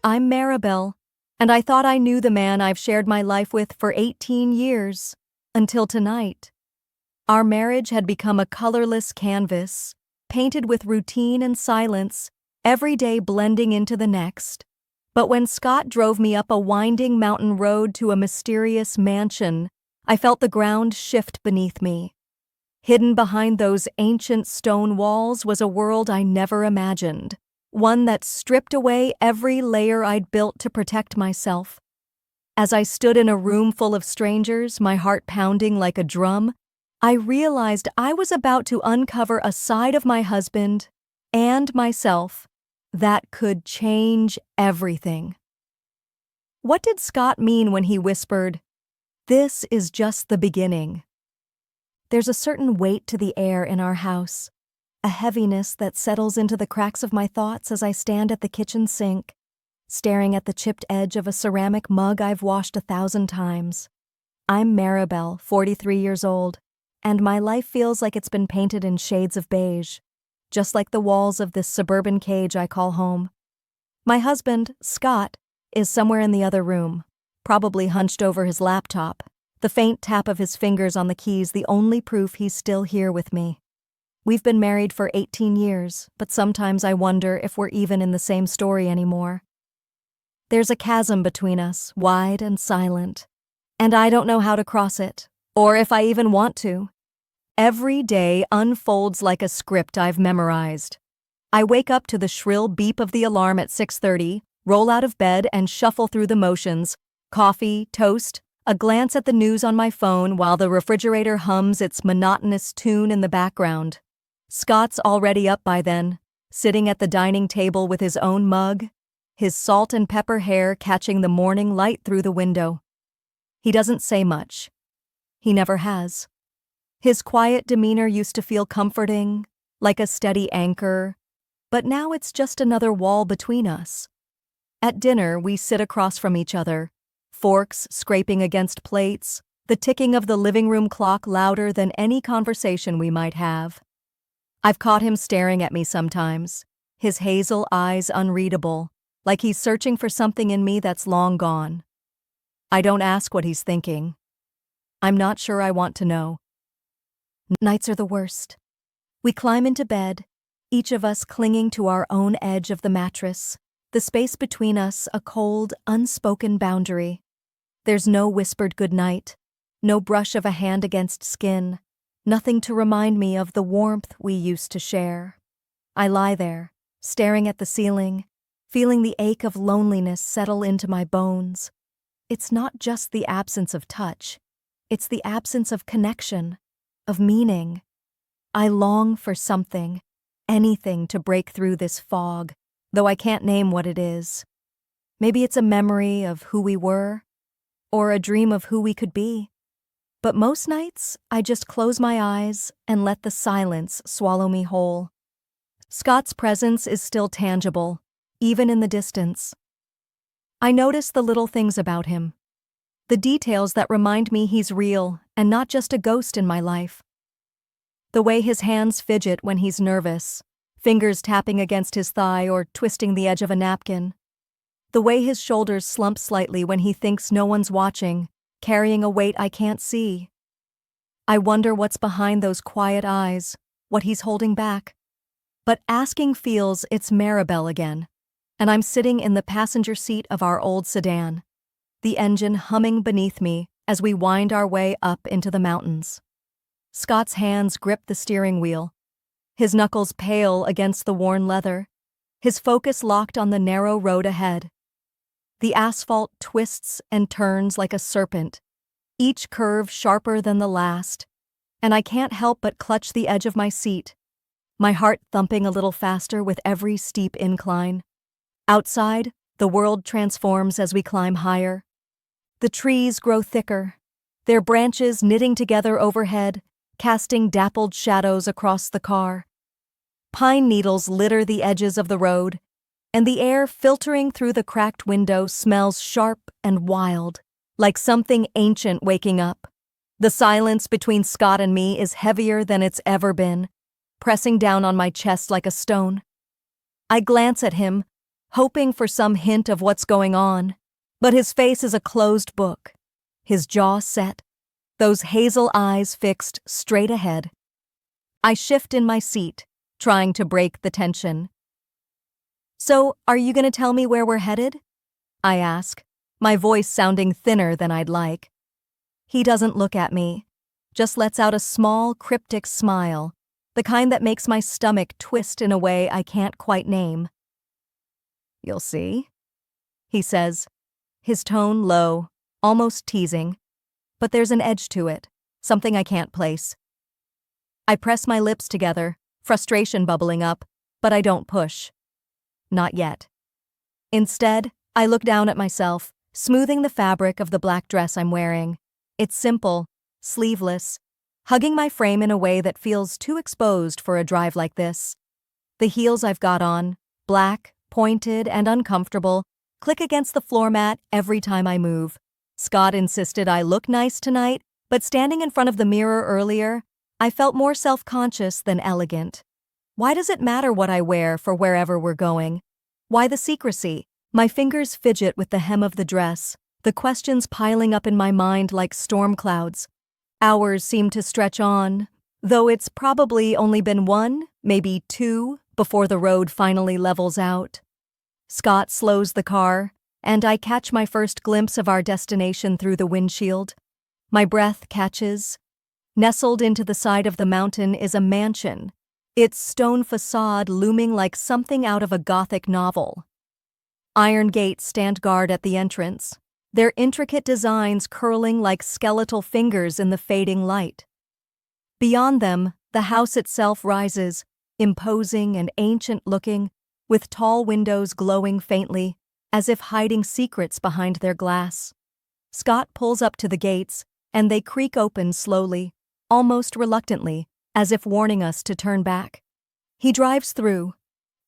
I'm Maribel, and I thought I knew the man I've shared my life with for 18 years, until tonight. Our marriage had become a colorless canvas, painted with routine and silence, every day blending into the next. But when Scott drove me up a winding mountain road to a mysterious mansion, I felt the ground shift beneath me. Hidden behind those ancient stone walls was a world I never imagined, one that stripped away every layer I'd built to protect myself. As I stood in a room full of strangers, my heart pounding like a drum, I realized I was about to uncover a side of my husband and myself that could change everything. What did Scott mean when he whispered, "This is just the beginning"? There's a certain weight to the air in our house, a heaviness that settles into the cracks of my thoughts as I stand at the kitchen sink, staring at the chipped edge of a ceramic mug I've washed 1,000 times. I'm Maribel, 43 years old, and my life feels like it's been painted in shades of beige, just like the walls of this suburban cage I call home. My husband, Scott, is somewhere in the other room, probably hunched over his laptop, the faint tap of his fingers on the keys the only proof he's still here with me. We've been married for 18 years, but sometimes I wonder if we're even in the same story anymore. There's a chasm between us, wide and silent, and I don't know how to cross it, or if I even want to. Every day unfolds like a script I've memorized. I wake up to the shrill beep of the alarm at 6:30, roll out of bed and shuffle through the motions, coffee, toast, a glance at the news on my phone while the refrigerator hums its monotonous tune in the background. Scott's already up by then, sitting at the dining table with his own mug, his salt and pepper hair catching the morning light through the window. He doesn't say much. He never has. His quiet demeanor used to feel comforting, like a steady anchor, but now it's just another wall between us. At dinner, we sit across from each other, forks scraping against plates, the ticking of the living room clock louder than any conversation we might have. I've caught him staring at me sometimes, his hazel eyes unreadable, like he's searching for something in me that's long gone. I don't ask what he's thinking. I'm not sure I want to know. Nights are the worst. We climb into bed, each of us clinging to our own edge of the mattress, the space between us a cold, unspoken boundary. There's no whispered goodnight, no brush of a hand against skin, nothing to remind me of the warmth we used to share. I lie there, staring at the ceiling, feeling the ache of loneliness settle into my bones. It's not just the absence of touch, it's the absence of connection, of meaning. I long for something, anything to break through this fog, though I can't name what it is. Maybe it's a memory of who we were, or a dream of who we could be. But most nights, I just close my eyes and let the silence swallow me whole. Scott's presence is still tangible, even in the distance. I notice the little things about him, the details that remind me he's real and not just a ghost in my life. The way his hands fidget when he's nervous, fingers tapping against his thigh or twisting the edge of a napkin. The way his shoulders slump slightly when he thinks no one's watching, carrying a weight I can't see. I wonder what's behind those quiet eyes, what he's holding back. But asking feels it's Maribel again, and I'm sitting in the passenger seat of our old sedan, the engine humming beneath me as we wind our way up into the mountains. Scott's hands grip the steering wheel, his knuckles pale against the worn leather, his focus locked on the narrow road ahead. The asphalt twists and turns like a serpent, each curve sharper than the last, and I can't help but clutch the edge of my seat, my heart thumping a little faster with every steep incline. Outside, the world transforms as we climb higher. The trees grow thicker, their branches knitting together overhead, casting dappled shadows across the car. Pine needles litter the edges of the road, and the air filtering through the cracked window smells sharp and wild, like something ancient waking up. The silence between Scott and me is heavier than it's ever been, pressing down on my chest like a stone. I glance at him, hoping for some hint of what's going on. But his face is a closed book, his jaw set, those hazel eyes fixed straight ahead. I shift in my seat, trying to break the tension. "So, are you going to tell me where we're headed?" I ask, my voice sounding thinner than I'd like. He doesn't look at me, just lets out a small, cryptic smile, the kind that makes my stomach twist in a way I can't quite name. "You'll see," he says, his tone low, almost teasing, but there's an edge to it, something I can't place. I press my lips together, frustration bubbling up, but I don't push. Not yet. Instead, I look down at myself, smoothing the fabric of the black dress I'm wearing. It's simple, sleeveless, hugging my frame in a way that feels too exposed for a drive like this. The heels I've got on, black, pointed, and uncomfortable, click against the floor mat every time I move. Scott insisted I look nice tonight, but standing in front of the mirror earlier, I felt more self-conscious than elegant. Why does it matter what I wear for wherever we're going? Why the secrecy? My fingers fidget with the hem of the dress, the questions piling up in my mind like storm clouds. Hours seem to stretch on, though it's probably only been 1, maybe 2, before the road finally levels out. Scott slows the car, and I catch my first glimpse of our destination through the windshield. My breath catches. Nestled into the side of the mountain is a mansion, its stone facade looming like something out of a Gothic novel. Iron gates stand guard at the entrance, their intricate designs curling like skeletal fingers in the fading light. Beyond them, the house itself rises, imposing and ancient-looking, with tall windows glowing faintly, as if hiding secrets behind their glass. Scott pulls up to the gates, and they creak open slowly, almost reluctantly, as if warning us to turn back. He drives through,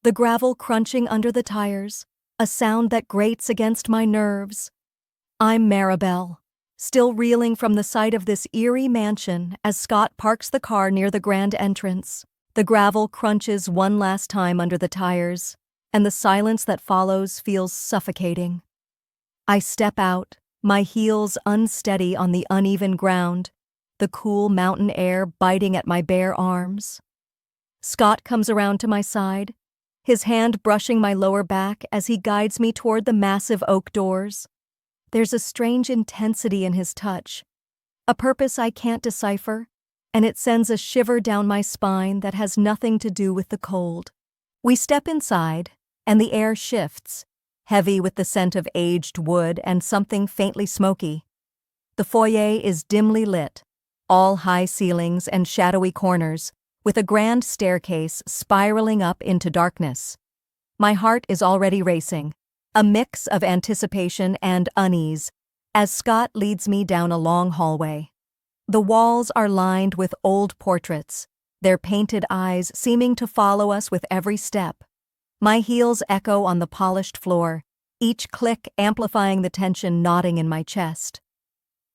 the gravel crunching under the tires, a sound that grates against my nerves. I'm Maribel, still reeling from the sight of this eerie mansion as Scott parks the car near the grand entrance. The gravel crunches one last time under the tires, and the silence that follows feels suffocating. I step out, my heels unsteady on the uneven ground, the cool mountain air biting at my bare arms. Scott comes around to my side, his hand brushing my lower back as he guides me toward the massive oak doors. There's a strange intensity in his touch, a purpose I can't decipher, and it sends a shiver down my spine that has nothing to do with the cold. We step inside, and the air shifts, heavy with the scent of aged wood and something faintly smoky. The foyer is dimly lit, all high ceilings and shadowy corners, with a grand staircase spiraling up into darkness. My heart is already racing, a mix of anticipation and unease, as Scott leads me down a long hallway. The walls are lined with old portraits, their painted eyes seeming to follow us with every step. My heels echo on the polished floor, each click amplifying the tension knotting in my chest.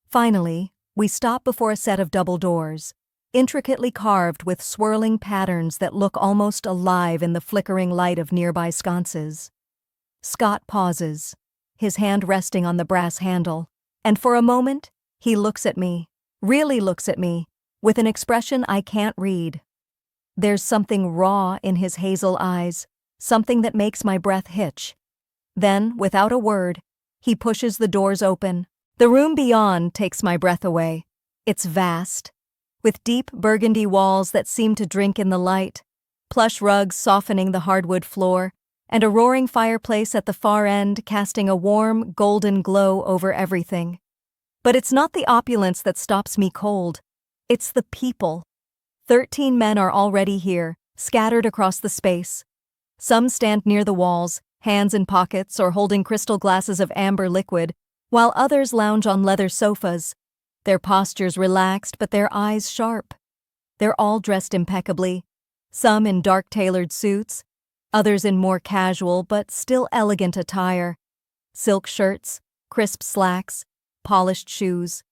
Finally, we stop before a set of double doors, intricately carved with swirling patterns that look almost alive in the flickering light of nearby sconces. Scott pauses, his hand resting on the brass handle, and for a moment, he looks at me, really looks at me, with an expression I can't read. There's something raw in his hazel eyes, something that makes my breath hitch. Then, without a word, he pushes the doors open. The room beyond takes my breath away. It's vast, with deep burgundy walls that seem to drink in the light, plush rugs softening the hardwood floor, and a roaring fireplace at the far end casting a warm, golden glow over everything. But it's not the opulence that stops me cold. It's the people. 13 men are already here, scattered across the space. Some stand near the walls, hands in pockets or holding crystal glasses of amber liquid, while others lounge on leather sofas, their postures relaxed but their eyes sharp. They're all dressed impeccably, some in dark tailored suits, others in more casual but still elegant attire, silk shirts, crisp slacks, polished shoes.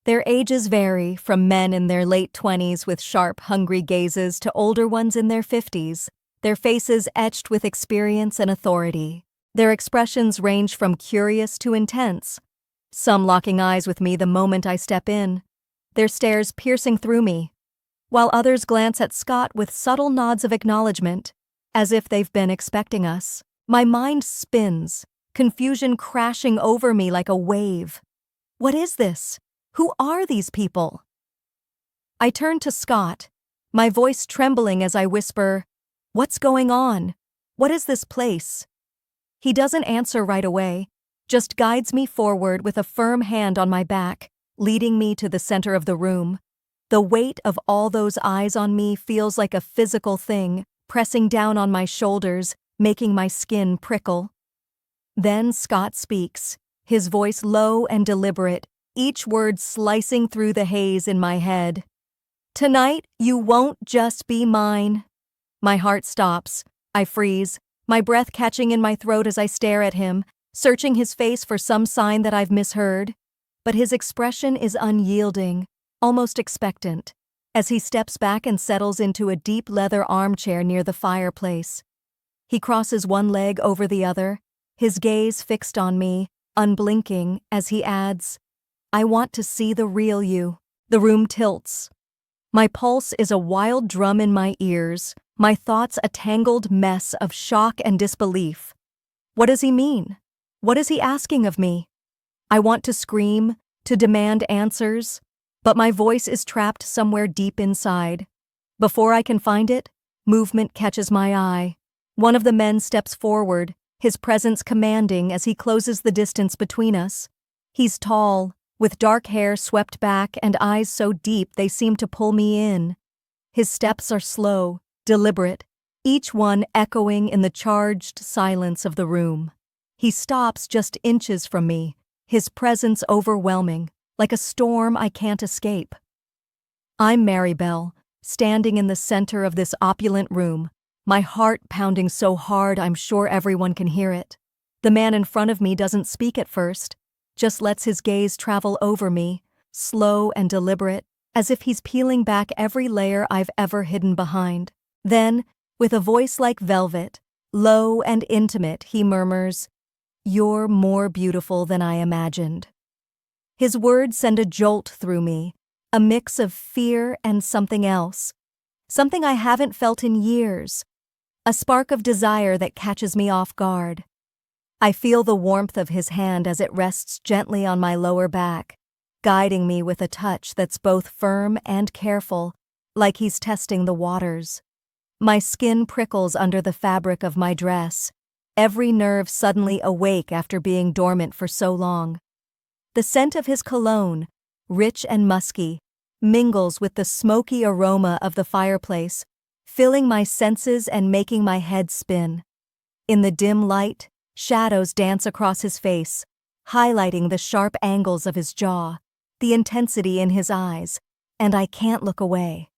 Their ages vary from men in their late 20s with sharp, hungry gazes to older ones in their 50s, their faces etched with experience and authority. Their expressions range from curious to intense, some locking eyes with me the moment I step in, their stares piercing through me, while others glance at Scott with subtle nods of acknowledgement, as if they've been expecting us. My mind spins, confusion crashing over me like a wave. What is this? Who are these people? I turn to Scott, my voice trembling as I whisper, "What's going on? What is this place?" He doesn't answer right away, just guides me forward with a firm hand on my back, leading me to the center of the room. The weight of all those eyes on me feels like a physical thing, pressing down on my shoulders, making my skin prickle. Then Scott speaks, his voice low and deliberate, each word slicing through the haze in my head. "Tonight, you won't just be mine." My heart stops. I freeze, my breath catching in my throat as I stare at him, searching his face for some sign that I've misheard. But his expression is unyielding, almost expectant, as he steps back and settles into a deep leather armchair near the fireplace. He crosses one leg over the other, his gaze fixed on me, unblinking, as he adds, "I want to see the real you." The room tilts. My pulse is a wild drum in my ears, my thoughts a tangled mess of shock and disbelief. What does he mean? What is he asking of me? I want to scream, to demand answers, but my voice is trapped somewhere deep inside. Before I can find it, movement catches my eye. One of the men steps forward, his presence commanding as he closes the distance between us. He's tall, with dark hair swept back and eyes so deep they seem to pull me in. His steps are slow, deliberate, each one echoing in the charged silence of the room. He stops just inches from me, his presence overwhelming, like a storm I can't escape. I'm Maribel, standing in the center of this opulent room, my heart pounding so hard I'm sure everyone can hear it. The man in front of me doesn't speak at first, just lets his gaze travel over me, slow and deliberate, as if he's peeling back every layer I've ever hidden behind. Then, with a voice like velvet, low and intimate, he murmurs, "You're more beautiful than I imagined." His words send a jolt through me, a mix of fear and something else, something I haven't felt in years, a spark of desire that catches me off guard. I feel the warmth of his hand as it rests gently on my lower back, guiding me with a touch that's both firm and careful, like he's testing the waters. My skin prickles under the fabric of my dress, every nerve suddenly awake after being dormant for so long. The scent of his cologne, rich and musky, mingles with the smoky aroma of the fireplace, filling my senses and making my head spin. In the dim light, shadows dance across his face, highlighting the sharp angles of his jaw, the intensity in his eyes, and I can't look away.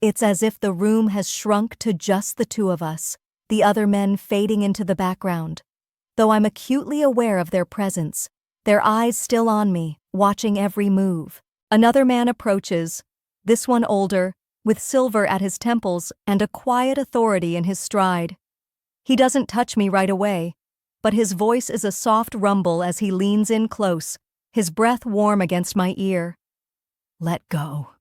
It's as if the room has shrunk to just the two of us, the other men fading into the background. Though I'm acutely aware of their presence, their eyes still on me, watching every move. Another man approaches, this one older, with silver at his temples and a quiet authority in his stride. He doesn't touch me right away, but his voice is a soft rumble as he leans in close, his breath warm against my ear. "Let go,"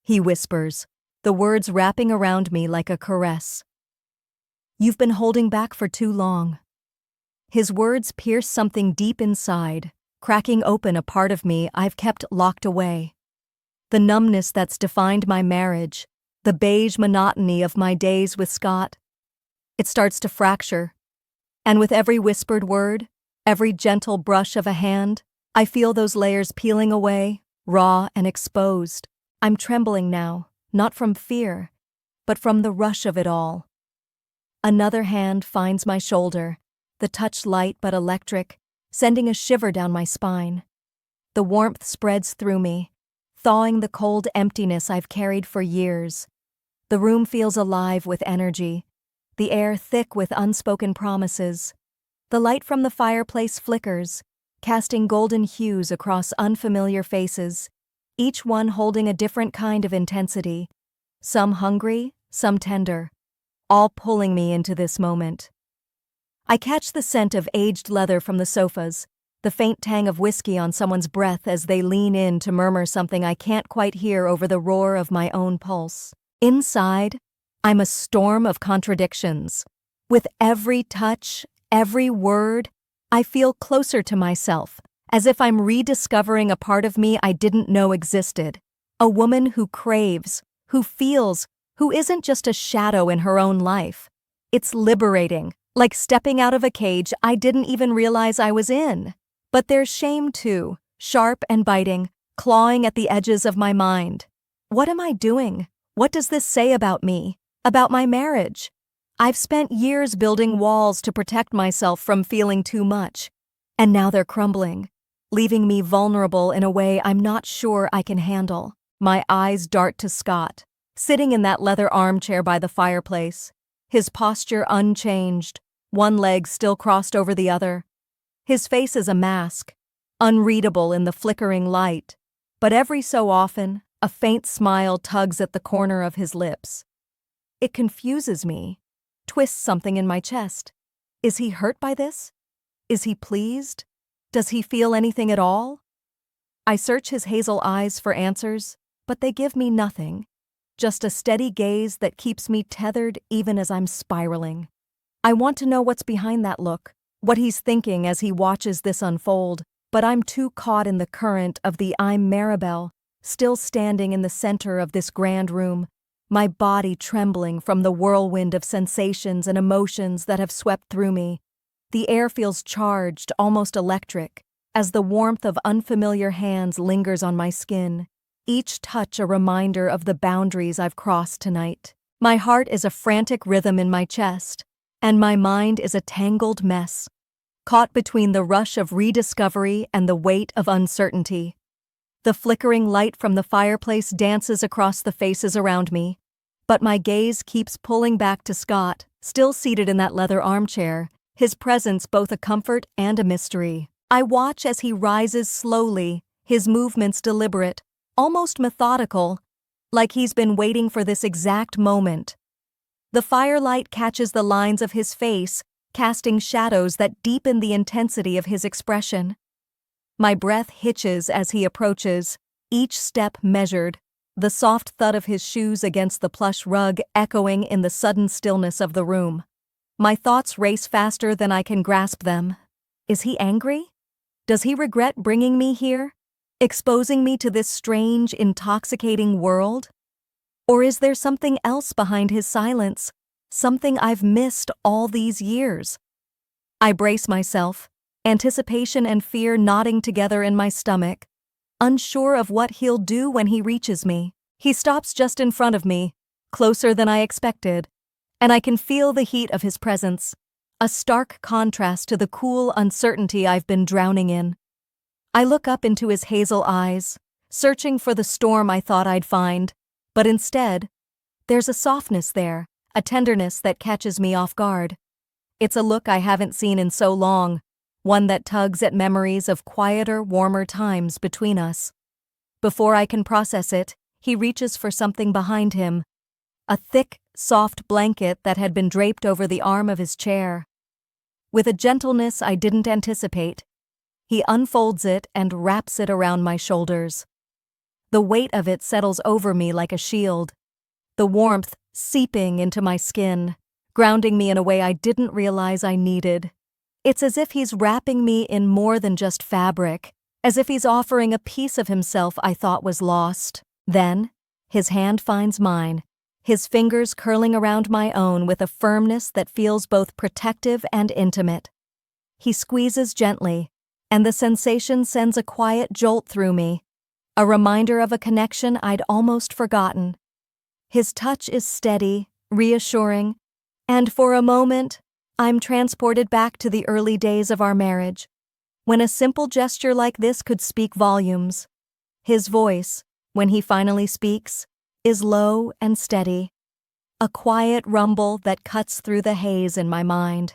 he whispers, the words wrapping around me like a caress. "You've been holding back for too long." His words pierce something deep inside, cracking open a part of me I've kept locked away. The numbness that's defined my marriage, the beige monotony of my days with Scott, it starts to fracture. And with every whispered word, every gentle brush of a hand, I feel those layers peeling away, raw and exposed. I'm trembling now, not from fear, but from the rush of it all. Another hand finds my shoulder, the touch light but electric, sending a shiver down my spine. The warmth spreads through me, thawing the cold emptiness I've carried for years. The room feels alive with energy, the air thick with unspoken promises. The light from the fireplace flickers, casting golden hues across unfamiliar faces, each one holding a different kind of intensity, some hungry, some tender, all pulling me into this moment. I catch the scent of aged leather from the sofas, the faint tang of whiskey on someone's breath as they lean in to murmur something I can't quite hear over the roar of my own pulse. Inside, I'm a storm of contradictions. With every touch, every word, I feel closer to myself, as if I'm rediscovering a part of me I didn't know existed. A woman who craves, who feels, who isn't just a shadow in her own life. It's liberating, like stepping out of a cage I didn't even realize I was in. But there's shame too, sharp and biting, clawing at the edges of my mind. What am I doing? What does this say about me? About my marriage? I've spent years building walls to protect myself from feeling too much, and now they're crumbling, leaving me vulnerable in a way I'm not sure I can handle. My eyes dart to Scott, sitting in that leather armchair by the fireplace, his posture unchanged, one leg still crossed over the other. His face is a mask, unreadable in the flickering light, but every so often, a faint smile tugs at the corner of his lips. It confuses me, twists something in my chest. Is he hurt by this? Is he pleased? Does he feel anything at all? I search his hazel eyes for answers, but they give me nothing. Just a steady gaze that keeps me tethered even as I'm spiraling. I want to know what's behind that look, what he's thinking as he watches this unfold, but I'm too caught in the current of the I'm Maribel, still standing in the center of this grand room, my body trembling from the whirlwind of sensations and emotions that have swept through me. The air feels charged, almost electric, as the warmth of unfamiliar hands lingers on my skin, each touch a reminder of the boundaries I've crossed tonight. My heart is a frantic rhythm in my chest, and my mind is a tangled mess, caught between the rush of rediscovery and the weight of uncertainty. The flickering light from the fireplace dances across the faces around me, but my gaze keeps pulling back to Scott, still seated in that leather armchair, his presence both a comfort and a mystery. I watch as he rises slowly, his movements deliberate, almost methodical, like he's been waiting for this exact moment. The firelight catches the lines of his face, casting shadows that deepen the intensity of his expression. My breath hitches as he approaches, each step measured, the soft thud of his shoes against the plush rug echoing in the sudden stillness of the room. My thoughts race faster than I can grasp them. Is he angry? Does he regret bringing me here, exposing me to this strange, intoxicating world? Or is there something else behind his silence, something I've missed all these years? I brace myself, anticipation and fear knotting together in my stomach, unsure of what he'll do when he reaches me. He stops just in front of me, closer than I expected, and I can feel the heat of his presence, a stark contrast to the cool uncertainty I've been drowning in. I look up into his hazel eyes, searching for the storm I thought I'd find, but instead, there's a softness there, a tenderness that catches me off guard. It's a look I haven't seen in so long, one that tugs at memories of quieter, warmer times between us. Before I can process it, he reaches for something behind him, a thick, soft blanket that had been draped over the arm of his chair. With a gentleness I didn't anticipate, he unfolds it and wraps it around my shoulders. The weight of it settles over me like a shield, the warmth seeping into my skin, grounding me in a way I didn't realize I needed. It's as if he's wrapping me in more than just fabric, as if he's offering a piece of himself I thought was lost. Then, his hand finds mine, his fingers curling around my own with a firmness that feels both protective and intimate. He squeezes gently, and the sensation sends a quiet jolt through me, a reminder of a connection I'd almost forgotten. His touch is steady, reassuring, and for a moment, I'm transported back to the early days of our marriage, when a simple gesture like this could speak volumes. His voice, when he finally speaks, is low and steady, a quiet rumble that cuts through the haze in my mind.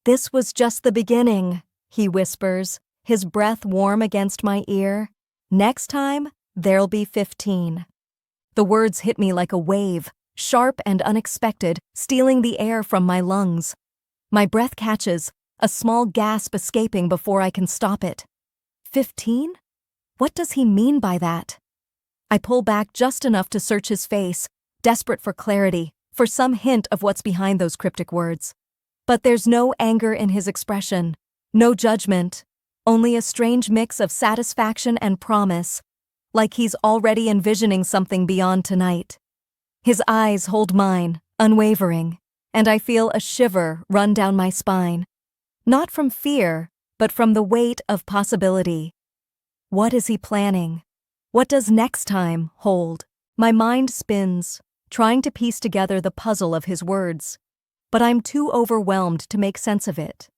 "This was just the beginning," he whispers, his breath warm against my ear. "Next time, there'll be 15. The words hit me like a wave, sharp and unexpected, stealing the air from my lungs. My breath catches, a small gasp escaping before I can stop it. 15? What does he mean by that? I pull back just enough to search his face, desperate for clarity, for some hint of what's behind those cryptic words. But there's no anger in his expression, no judgment, only a strange mix of satisfaction and promise, like he's already envisioning something beyond tonight. His eyes hold mine, unwavering, and I feel a shiver run down my spine. Not from fear, but from the weight of possibility. What is he planning? What does next time hold? My mind spins, trying to piece together the puzzle of his words, but I'm too overwhelmed to make sense of it.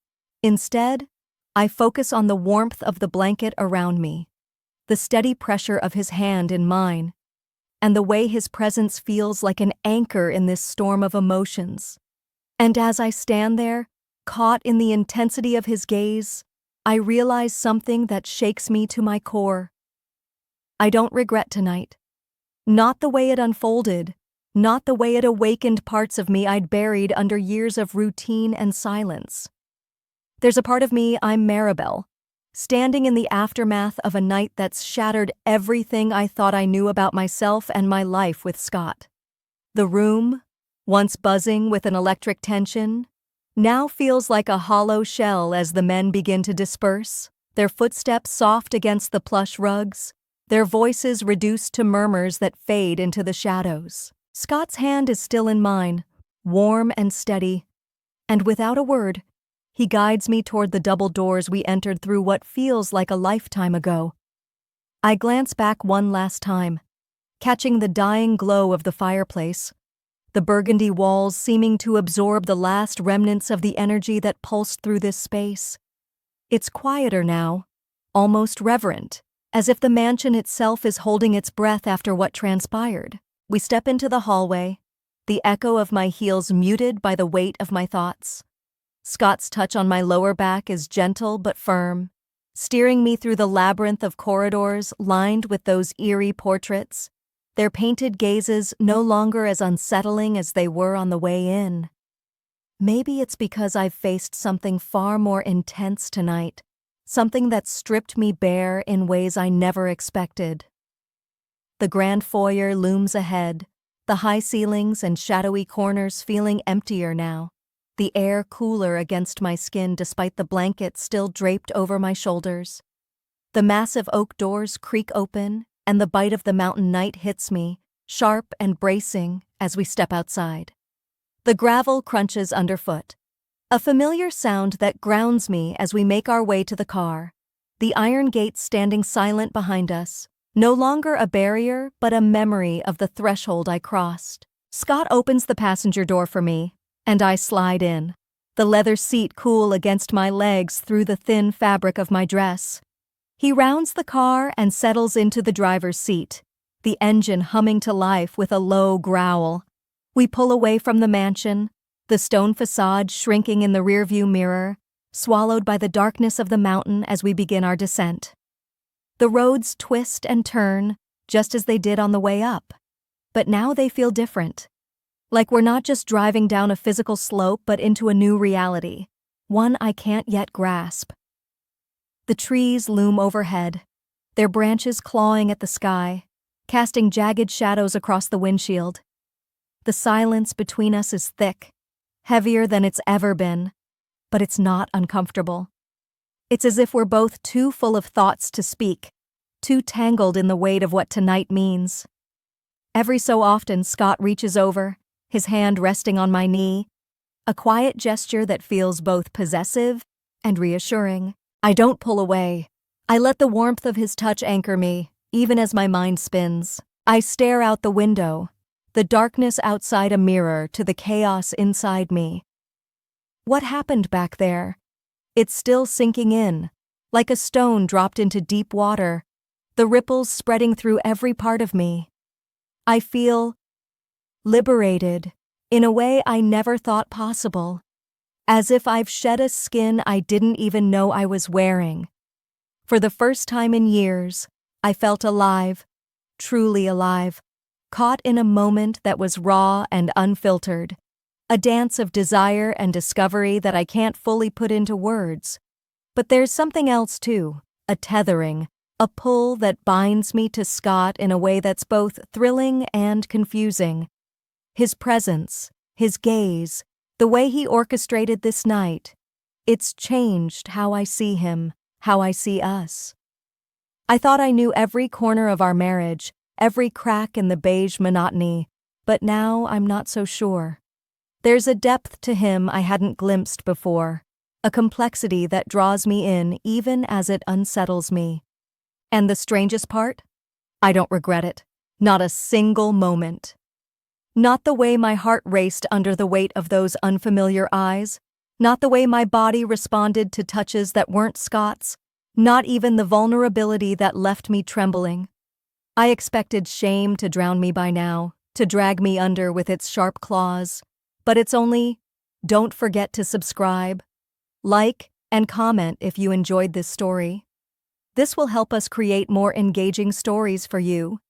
Instead, I focus on the warmth of the blanket around me, the steady pressure of his hand in mine, and the way his presence feels like an anchor in this storm of emotions. And as I stand there, caught in the intensity of his gaze, I realize something that shakes me to my core. I don't regret tonight. Not the way it unfolded, not the way it awakened parts of me I'd buried under years of routine and silence. There's a part of me I'm Maribel, standing in the aftermath of a night that's shattered everything I thought I knew about myself and my life with Scott. The room, once buzzing with an electric tension, now feels like a hollow shell as the men begin to disperse, their footsteps soft against the plush rugs, their voices reduced to murmurs that fade into the shadows. Scott's hand is still in mine, warm and steady, and without a word, he guides me toward the double doors we entered through what feels like a lifetime ago. I glance back one last time, catching the dying glow of the fireplace, the burgundy walls seeming to absorb the last remnants of the energy that pulsed through this space. It's quieter now, almost reverent, as if the mansion itself is holding its breath after what transpired. We step into the hallway, the echo of my heels muted by the weight of my thoughts. Scott's touch on my lower back is gentle but firm, steering me through the labyrinth of corridors lined with those eerie portraits, their painted gazes no longer as unsettling as they were on the way in. Maybe it's because I've faced something far more intense tonight, something that stripped me bare in ways I never expected. The grand foyer looms ahead, the high ceilings and shadowy corners feeling emptier now, the air cooler against my skin despite the blanket still draped over my shoulders. The massive oak doors creak open, and the bite of the mountain night hits me, sharp and bracing, as we step outside. The gravel crunches underfoot, a familiar sound that grounds me as we make our way to the car, the iron gates standing silent behind us, no longer a barrier but a memory of the threshold I crossed. Scott opens the passenger door for me, and I slide in, the leather seat cool against my legs through the thin fabric of my dress. He rounds the car and settles into the driver's seat, the engine humming to life with a low growl. We pull away from the mansion, the stone facade shrinking in the rearview mirror, swallowed by the darkness of the mountain as we begin our descent. The roads twist and turn, just as they did on the way up, but now they feel different. Like we're not just driving down a physical slope but into a new reality, one I can't yet grasp. The trees loom overhead, their branches clawing at the sky, casting jagged shadows across the windshield. The silence between us is thick, heavier than it's ever been, but it's not uncomfortable. It's as if we're both too full of thoughts to speak, too tangled in the weight of what tonight means. Every so often, Scott reaches over, his hand resting on my knee, a quiet gesture that feels both possessive and reassuring. I don't pull away. I let the warmth of his touch anchor me, even as my mind spins. I stare out the window, the darkness outside a mirror to the chaos inside me. What happened back there? It's still sinking in, like a stone dropped into deep water, the ripples spreading through every part of me. I feel liberated in a way I never thought possible, as if I've shed a skin I didn't even know I was wearing. For the first time in years, I felt alive, truly alive, caught in a moment that was raw and unfiltered, a dance of desire and discovery that I can't fully put into words. But there's something else too, a tethering, a pull that binds me to Scott in a way that's both thrilling and confusing. His presence, his gaze, the way he orchestrated this night, it's changed how I see him, how I see us. I thought I knew every corner of our marriage, every crack in the beige monotony, but now I'm not so sure. There's a depth to him I hadn't glimpsed before, a complexity that draws me in even as it unsettles me. And the strangest part? I don't regret it. Not a single moment. Not the way my heart raced under the weight of those unfamiliar eyes, not the way my body responded to touches that weren't Scott's, not even the vulnerability that left me trembling. I expected shame to drown me by now, to drag me under with its sharp claws, but it's only, don't forget to subscribe, like, and comment if you enjoyed this story. This will help us create more engaging stories for you.